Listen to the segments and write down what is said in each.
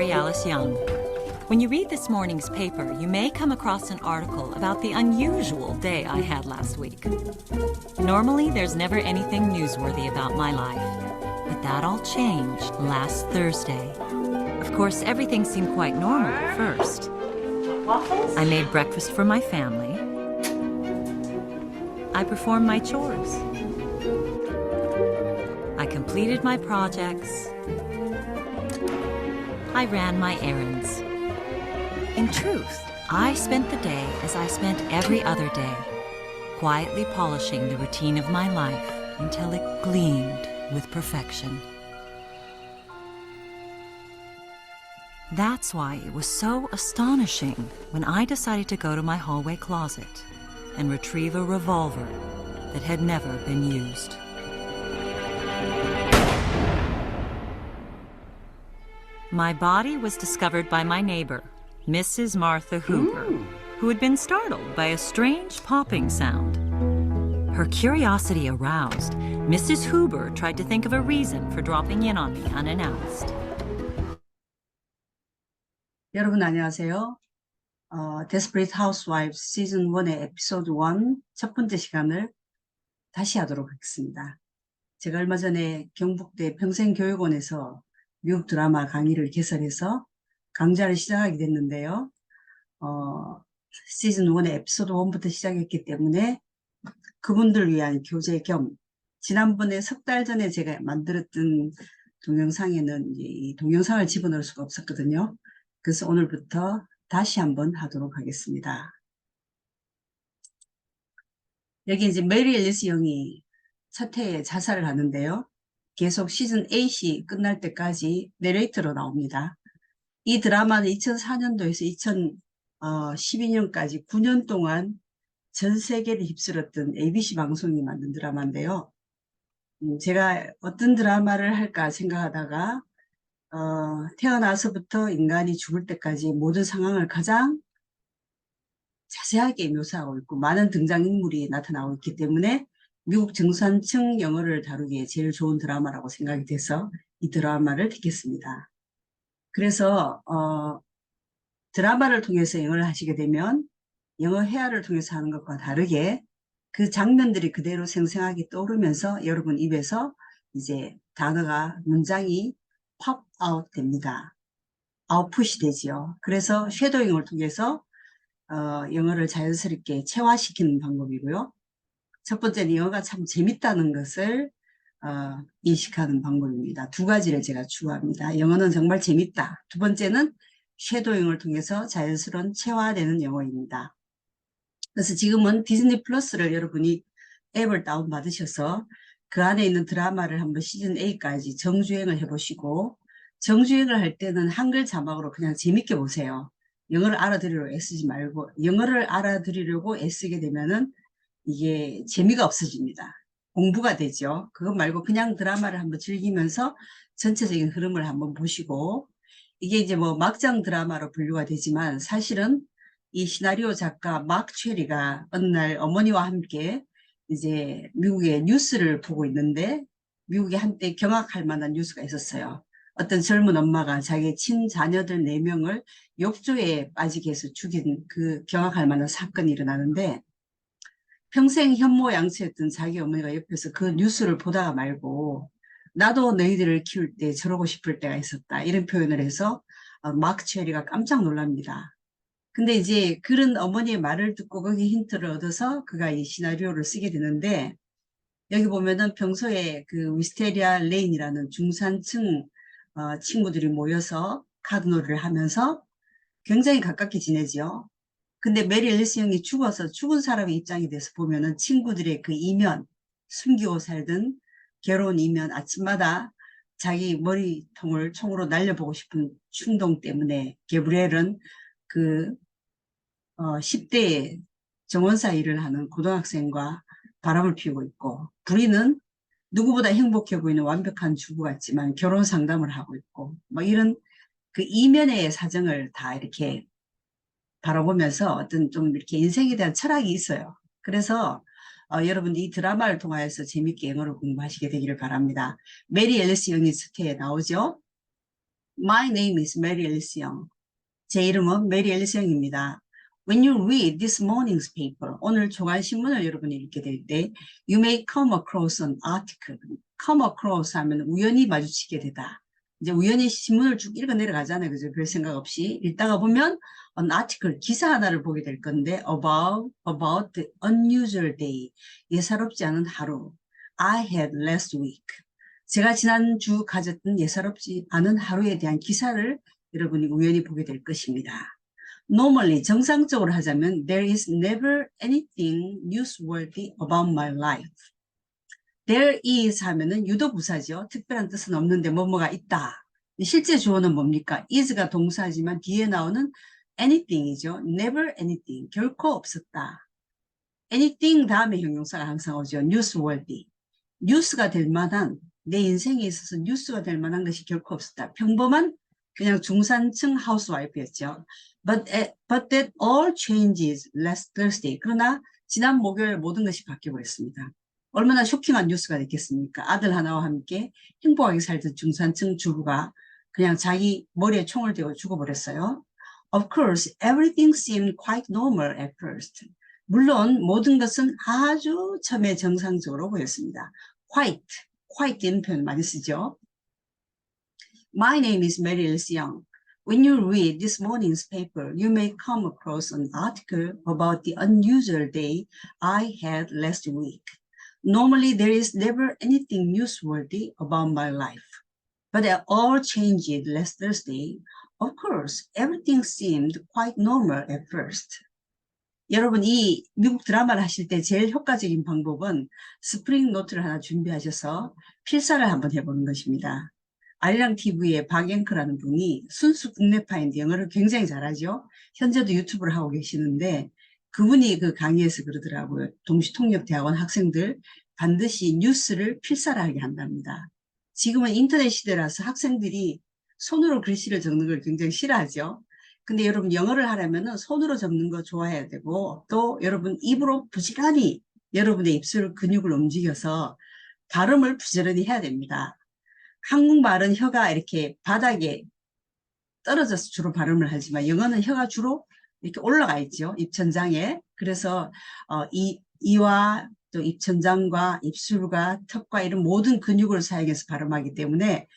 Mary Alice Young. When you read this morning's paper, you may come across an article about the unusual day I had last week. Normally, there's never anything newsworthy about my life, but that all changed last Thursday. Of course, everything seemed quite normal at first. I made breakfast for my family. I performed my chores. I completed my projects. I ran my errands. In truth, I spent the day as I spent every other day, quietly polishing the routine of my life until it gleamed with perfection. That's why it was so astonishing when I decided to go to my hallway closet and retrieve a revolver that had never been used. My body was discovered by my neighbor, Mrs. Martha Hoover, who had been startled by a strange popping sound. Her curiosity aroused, Mrs. Hoover tried to think of a reason for dropping in on me unannounced. 여러분 안녕하세요. Desperate Housewives 시즌 1의 에피소드 1 첫 번째 시간을 다시 하도록 하겠습니다. 제가 얼마 전에 경북대 평생교육원에서 미국 드라마 강의를 개설해서 강좌를 시작하게 됐는데요. 시즌 1의 에피소드 1부터 시작했기 때문에 그분들 위한 교재 겸 지난번에 석 달 전에 제가 만들었던 동영상에는 이 동영상을 집어넣을 수가 없었거든요. 그래서 오늘부터 다시 한번 하도록 하겠습니다. 여기 이제 메리 앨리스 영이 첫 해에 자살을 하는데요. 계속 시즌 8이 끝날 때까지 내레이터로 나옵니다. 이 드라마는 2004년도에서 2012년까지 9년 동안 전 세계를 휩쓸었던 ABC 방송이 만든 드라마인데요. 제가 어떤 드라마를 할까 생각하다가 태어나서부터 인간이 죽을 때까지 모든 상황을 가장 자세하게 묘사하고 있고 많은 등장인물이 나타나고 있기 때문에 미국 중산층 영어를 다루기에 제일 좋은 드라마라고 생각이 돼서 이 드라마를 택했습니다. 그래서 드라마를 통해서 영어를 하시게 되면 영어 회화를 통해서 하는 것과 다르게 그 장면들이 그대로 생생하게 떠오르면서 여러분 입에서 이제 단어가 문장이 팝 아웃 됩니다. 아웃풋이 되지요. 그래서 쉐도잉을 통해서 영어를 자연스럽게 체화시키는 방법이고요. 첫 번째는 영어가 참 재밌다는 것을 인식하는 방법입니다. 두 가지를 제가 추구합니다. 영어는 정말 재밌다. 두 번째는 쉐도잉을 통해서 자연스러운 체화되는 영어입니다. 그래서 지금은 디즈니 플러스를 여러분이 앱을 다운받으셔서 그 안에 있는 드라마를 한번 시즌 8까지 정주행을 해보시고 정주행을 할 때는 한글 자막으로 그냥 재밌게 보세요. 영어를 알아들으려고 애쓰지 말고 영어를 알아들으려고 애쓰게 되면은 이게 재미가 없어집니다. 공부가 되죠. 그것 말고 그냥 드라마를 한번 즐기면서 전체적인 흐름을 한번 보시고 이게 이제 뭐 막장 드라마로 분류가 되지만 사실은 이 시나리오 작가 마크 체리가 어느 날 어머니와 함께 이제 미국의 뉴스를 보고 있는데 미국에 한때 경악할 만한 뉴스가 있었어요. 어떤 젊은 엄마가 자기 친자녀들 4명을 욕조에 빠지게 해서 죽인 그 경악할 만한 사건이 일어나는데 평생 현모양처였던 자기 어머니가 옆에서 그 뉴스를 보다가 말고 나도 너희들을 키울 때 저러고 싶을 때가 있었다. 이런 표현을 해서 마크 체리가 깜짝 놀랍니다. 근데 이제 그런 어머니의 말을 듣고 거기 힌트를 얻어서 그가 이 시나리오를 쓰게 되는데 여기 보면은 평소에 그 위스테리아 레인이라는 중산층 친구들이 모여서 카드놀이를 하면서 굉장히 가깝게 지내죠. 근데 메리 앨리스 형이 죽어서 죽은 사람의 입장이 돼서 보면은 친구들의 그 이면, 숨기고 살던 괴로운 이면, 아침마다 자기 머리통을 총으로 날려보고 싶은 충동 때문에 게브리엘은 그 10대에 정원사 일을 하는 고등학생과 바람을 피우고 있고 브리는 누구보다 행복해 보이는 완벽한 주부 같지만 결혼 상담을 하고 있고 뭐 이런 그 이면의 사정을 다 이렇게 바라보면서 어떤 좀 이렇게 인생에 대한 철학이 있어요. 그래서 여러분 이 드라마를 통해서 재밌게 영어를 공부하시게 되기를 바랍니다. 메리 앨리스 영이 스테에 나오죠. My name is Mary Alice Young. 제 이름은 메리 앨리스 영입니다. When you read this morning's paper, 오늘 조간 신문을 여러분이 읽게 될 때, you may come across an article. come across 하면 우연히 마주치게 되다. 이제 우연히 신문을 쭉 읽어 내려가잖아요. 그죠? 별 생각 없이. 읽다가 보면 an article, 기사 하나를 보게 될 건데, about the unusual day. 예사롭지 않은 하루. I had last week. 제가 지난주 가졌던 예사롭지 않은 하루에 대한 기사를 여러분이 우연히 보게 될 것입니다. Normally, 정상적으로 하자면 there is never anything newsworthy about my life. There is 하면은 유도부사죠. 특별한 뜻은 없는데 뭐뭐가 있다. 실제 주어는 뭡니까? is가 동사지만 뒤에 나오는 anything이죠. never anything, 결코 없었다. anything 다음에 형용사가 항상 오죠. newsworthy. 뉴스가 될 만한, 내 인생에 있어서 뉴스가 될 만한 것이 결코 없었다. 평범한 그냥 중산층 하우스와이프였죠. But that all changes last Thursday. 그러나 지난 목요일 모든 것이 바뀌어버렸습니다. 얼마나 쇼킹한 뉴스가 됐겠습니까? 아들 하나와 함께 행복하게 살던 중산층 주부가 그냥 자기 머리에 총을 대고 죽어버렸어요. Of course, everything seemed quite normal at first. 물론 모든 것은 아주 처음에 정상적으로 보였습니다. quite이라는 표현 많이 쓰죠. My name is Mary Alice Young. When you read this morning's paper, you may come across an article about the unusual day I had last week. Normally, there is never anything newsworthy about my life. But it all changed last Thursday. Of course, everything seemed quite normal at first. 여러분, 이 미국 드라마를 하실 때 제일 효과적인 방법은 스프링 노트를 하나 준비하셔서 필사를 한번 해보는 것입니다. 아리랑 TV의 박앵커라는 분이 순수 국내파인데 영어를 굉장히 잘하죠. 현재도 유튜브를 하고 계시는데 그분이 그 강의에서 그러더라고요. 동시통역대학원 학생들 반드시 뉴스를 필사를 하게 한답니다. 지금은 인터넷 시대라서 학생들이 손으로 글씨를 적는 걸 굉장히 싫어하죠. 근데 여러분 영어를 하려면 손으로 적는 거 좋아해야 되고 또 여러분 입으로 부지런히 여러분의 입술 근육을 움직여서 발음을 부지런히 해야 됩니다. 한국말은 혀가 이렇게 바닥에 떨어져서 주로 발음을 하지만 영어는 혀가 주로 이렇게 올라가 있죠. 입천장에. 그래서 이와 또 입천장과 입술과 턱과 이런 모든 근육을 사용해서 발음하기 때문에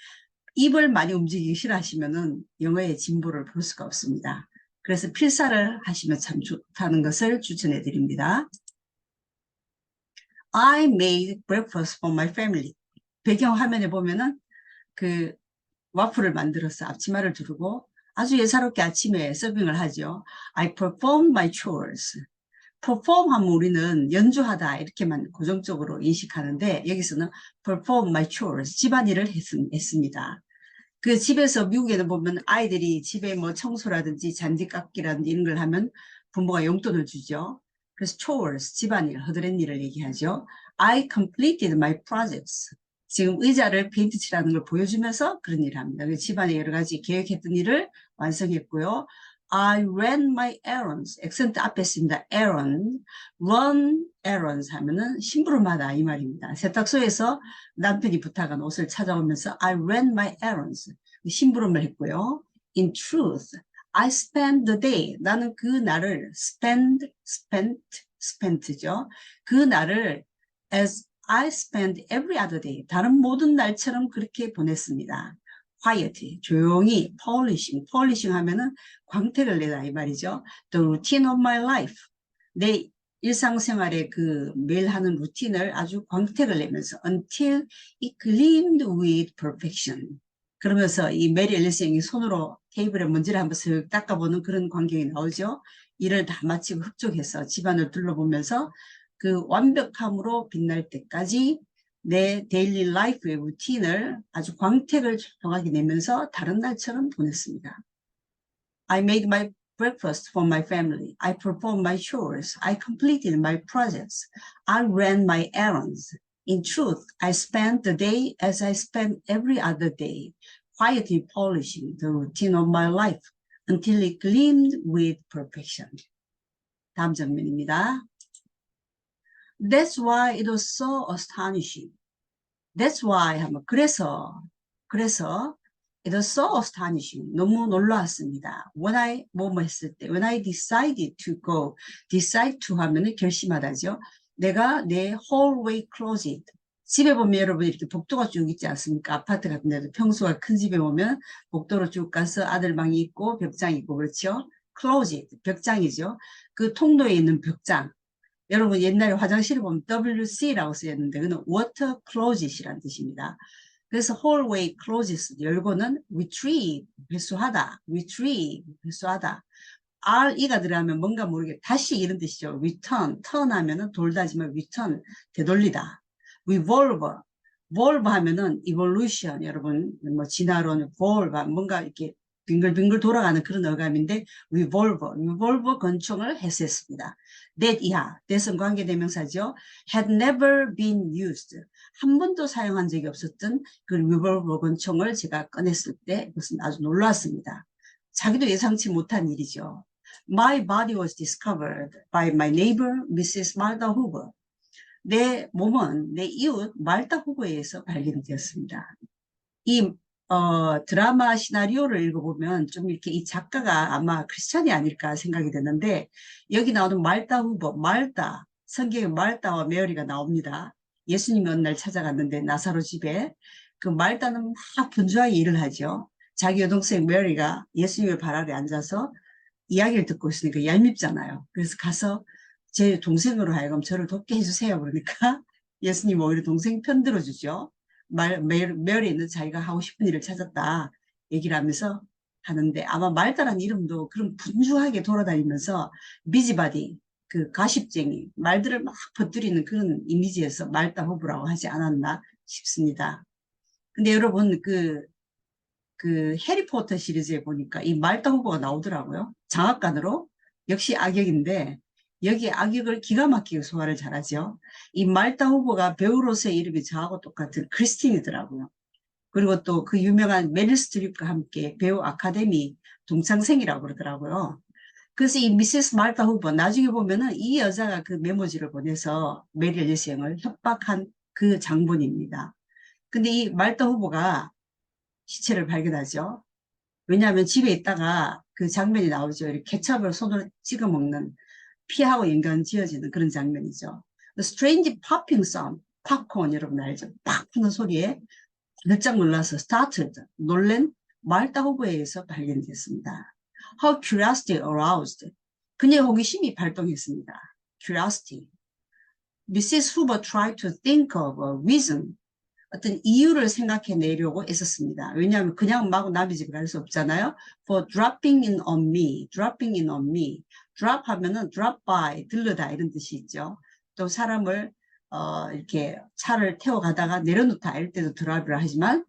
입을 많이 움직이기 싫어하시면은 영어의 진보를 볼 수가 없습니다. 그래서 필사를 하시면 참 좋다는 것을 추천해 드립니다. I made breakfast for my family. 배경 화면에 보면은 그 와플을 만들어서 앞치마를 두르고 아주 예사롭게 아침에 서빙을 하죠. I performed my chores. perform 하면 우리는 연주하다 이렇게만 고정적으로 인식하는데 여기서는 perform my chores. 집안일을 했습니다. 그 집에서 미국에는 보면 아이들이 집에 뭐 청소라든지 잔디 깎기라든지 이런 걸 하면 부모가 용돈을 주죠. 그래서 chores, 집안일, 허드렛 일을 얘기하죠. I completed my projects. 지금 의자를 페인트 칠하는 걸 보여주면서 그런 일을 합니다. 집안에 여러 가지 계획했던 일을 완성했고요. I ran my errands. 액센트 앞에 있습니다. errand. run errands 하면은 심부름하다 이 말입니다. 세탁소에서 남편이 부탁한 옷을 찾아오면서 I ran my errands. 심부름을 했고요. In truth, I spent the day. 나는 그 날을 spent죠. 그 날을 as I spend every other day. 다른 모든 날처럼 그렇게 보냈습니다. quiet, 조용히, polishing 하면은 광택을 내다 이 말이죠. The routine of my life. 내 일상생활의 그 매일 하는 루틴을 아주 광택을 내면서 until it gleamed with perfection. 그러면서 이 메리 앨리스 형이 손으로 테이블에 먼지를 한번 쓱 닦아보는 그런 광경이 나오죠. 일을 다 마치고 흡족해서 집안을 둘러보면서 그 완벽함으로 빛날 때까지 내 데일리 라이프의 루틴을 아주 광택을 조용하게 내면서 다른 날처럼 보냈습니다. I made my breakfast for my family. I performed my chores. I completed my projects. I ran my errands. In truth, I spent the day as I spent every other day, quietly polishing the routine of my life until it gleamed with perfection. 다음 장면입니다. That's why it was so astonishing. That's why 하면 그래서 It was so astonishing. 너무 놀라웠습니다. 뭐뭐 했을 때, when I decided to go, decide to 하면은 결심하다죠. 내가 내 hallway closet, 집에 보면 여러분 이렇게 복도가 쭉 있지 않습니까? 아파트 같은 데도 평수가 큰 집에 보면 복도로 쭉 가서 아들방이 있고 벽장이 있고 그렇죠? closet, 벽장이죠. 그 통로에 있는 벽장. 여러분 옛날에 화장실을 보면 WC라고 쓰였는데 그는 water closet이라는 뜻입니다. 그래서 hallway closes 열고는 retrieve 회수하다, retrieve 회수하다. RE가 들어가면 뭔가 모르게 다시 이런 뜻이죠. return, turn 하면은 돌다지만 return 되돌리다. revolve, volve 하면은 evolution 여러분 뭐 진화론 volve 뭔가 이렇게 빙글빙글 돌아가는 그런 어감인데 revolve 권총을 해소했습니다. that 이하 that은 관계대명사죠. had never been used 한 번도 사용한 적이 없었던 그 revolve 권총을 제가 꺼냈을 때 그것은 아주 놀랐습니다. 자기도 예상치 못한 일이죠. My body was discovered by my neighbor, Mrs. Martha Hoover. 내 몸은 내 이웃 말타 후보에 의해서 발견되었습니다. 이 드라마 시나리오를 읽어보면 좀 이렇게 이 작가가 아마 크리스찬이 아닐까 생각이 되는데 여기 나오는 말타 후보, 말타, 성경에 말타와 메어리가 나옵니다. 예수님이 어느 날 찾아갔는데 나사로 집에 그 말타는 막 분주하게 일을 하죠. 자기 여동생 메어리가 예수님의 발 아래 앉아서 이야기를 듣고 있으니까 얄밉잖아요. 그래서 가서 제 동생으로 하여금 저를 돕게 해주세요. 그러니까 예수님 오히려 동생 편 들어주죠. 메어리 있는 자기가 하고 싶은 일을 찾았다 얘기를 하면서 하는데 아마 말다라는 이름도 그런 분주하게 돌아다니면서 비지바디 그 가십쟁이 말들을 막 퍼뜨리는 그런 이미지에서 말다 호브라고 하지 않았나 싶습니다. 근데 여러분 그 해리포터 시리즈에 보니까 이 말다 호브가 나오더라고요. 장학관으로 역시 악역인데 여기 악역을 기가 막히게 소화를 잘하죠. 이 말타 후보가 배우로서의 이름이 저하고 똑같은 크리스틴이더라고요. 그리고 또 그 유명한 메릴 스트립과 함께 배우 아카데미 동창생이라고 그러더라고요. 그래서 이 미세스 말타 후보 나중에 보면은 이 여자가 그 메모지를 보내서 메릴 여생을 협박한 그 장본입니다. 근데 이 말타 후보가 시체를 발견하죠. 왜냐하면 집에 있다가 그 장면이 나오죠. 이렇게 케첩을 손으로 찍어 먹는 피하고 연관 지어지는 그런 장면이죠. The strange popping sound, 팝콘 여러분 알죠? 팍 하는 소리에 깜짝 놀라서 startled, 놀란 말타 후보에 의해서 발견됐습니다. Her curiosity aroused, 그녀의 호기심이 발동했습니다. Curiosity. Mrs. Hoover tried to think of a reason, 어떤 이유를 생각해내려고 애썼습니다. 왜냐하면 그냥 막 남의 집에 갈 수 없잖아요. For dropping in on me, dropping in on me. drop 하면은 drop by, 들르다 이런 뜻이 있죠. 또 사람을 이렇게 차를 태워가다가 내려놓다 이럴 때도 drop이라 하지만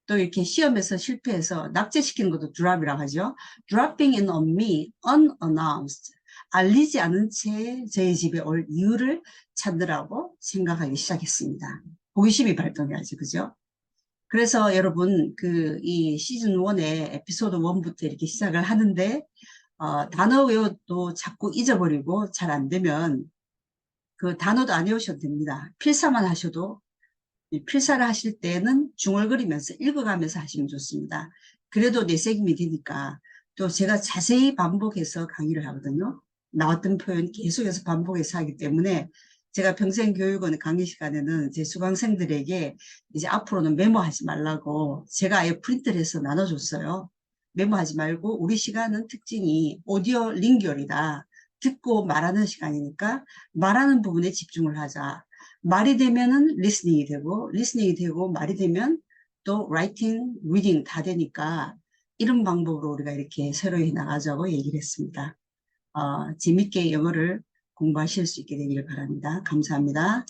또 이렇게 시험에서 실패해서 낙제시키는 것도 drop이라고 하죠. dropping in on me unannounced. 알리지 않은 채 저희 집에 올 이유를 찾느라고 생각하기 시작했습니다. 호기심이 발동해야지, 그죠? 그래서 여러분, 이 시즌 1의 에피소드 1부터 이렇게 시작을 하는데, 단어 외워도 자꾸 잊어버리고 잘 안 되면 그 단어도 안 외우셔도 됩니다. 필사만 하셔도, 필사를 하실 때는 중얼거리면서 읽어가면서 하시면 좋습니다. 그래도 내색임이 되니까 또 제가 자세히 반복해서 강의를 하거든요. 나왔던 표현 계속해서 반복해서 하기 때문에 제가 평생교육원 강의 시간에는 제 수강생들에게 이제 앞으로는 메모하지 말라고 제가 아예 프린트를 해서 나눠줬어요. 메모하지 말고 우리 시간은 특징이 오디오 링결이다. 듣고 말하는 시간이니까 말하는 부분에 집중을 하자. 말이 되면은 리스닝이 되고 말이 되면 또 라이팅, 리딩 다 되니까 이런 방법으로 우리가 이렇게 새로 해나가자고 얘기를 했습니다. 재밌게 영어를 공부하실 수 있게 되기를 바랍니다. 감사합니다.